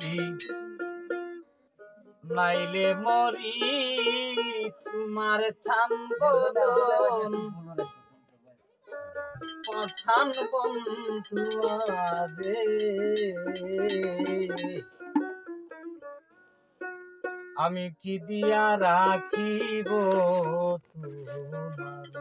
বাঁচি নাইলে মরি তোমার ছান বদন পাছান বন্ধু আরে আমি কি দিয়া রাখিব তোমার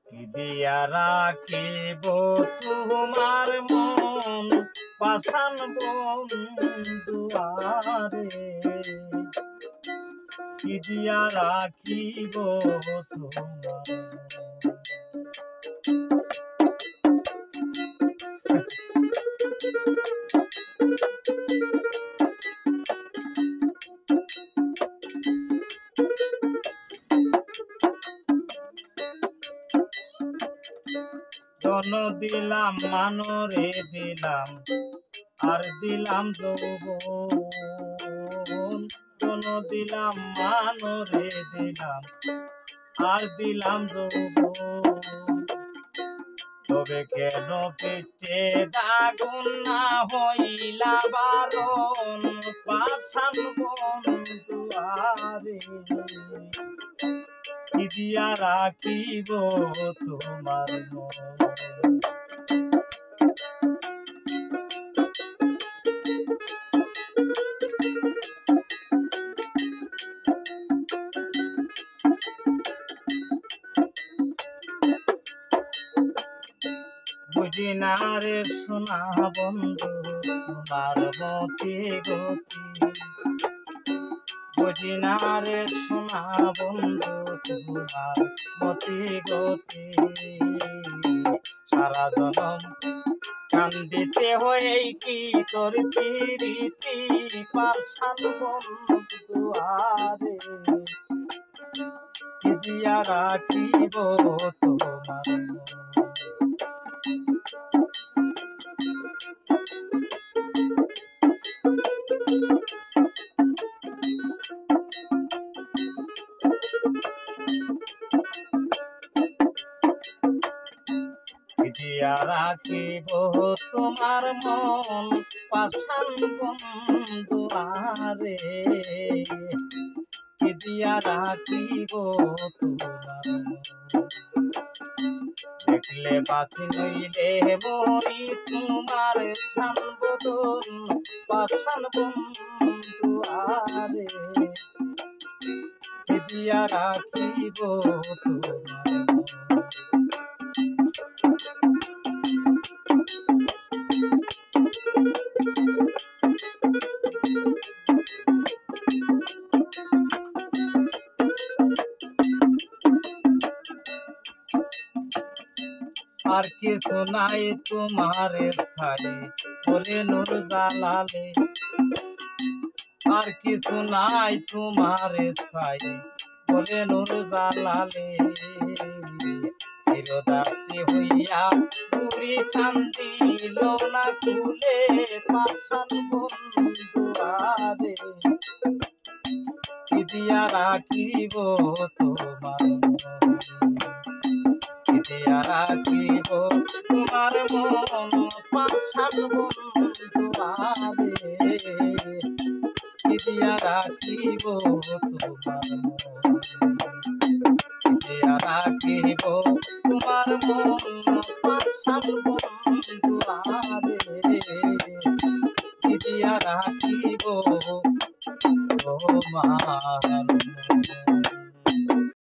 কি দিয়া রাখিব তোমার মন পাষাণ বন্ধু আরে কি দিয়া রাখিব তোমার জন দিলাম মানরে দিলাম আর দিলাম যৌবন জন দিলাম মানরে দিলাম আর দিলাম যৌবন তবে কেন পেটে দাগুন না হইলা বারণ পাষাণ বন্ধু আরে কি দিয়া রাখিব তোমার মন বুঝি না রে সোনা বন্ধু তোমার মতি গতি বুঝি না রে সোনা বন্ধু তোমার মতি গতি সারা জনম কান্দিতে হয়ে কি তোর প্রীতি পাষাণ বন্ধু আরে কি দিয়া রাখিব তোমার দিয়া রাখিব তোমার মন পাষাণ বন্ধু আরে কি দিয়া রাখিব তোমার দেখলে বাঁচি নইলে মরি তোমার ছান বদন পাষাণ বন্ধু আরে কি দিয়া রাখিব তোমার আর কিছু নাই তোমার ছায়ে বলে নূর জালালে আর কিছু নাই তোমার ছায়ে বলে নূর জালালে চিরদাসী হইয়া পুরি চান্দিল না খুলে পাষাণ বন্ধু আরে কি দিয়া রাখিব তোমার দিয়া রাখিব তোমার মন পাষাণ বন্ধু আরে কি দিয়া রাখিব তোমার দিয়া রাখিব তোমার মন পাষাণ বন্ধু আরে কি দিয়া রাখিব তোমার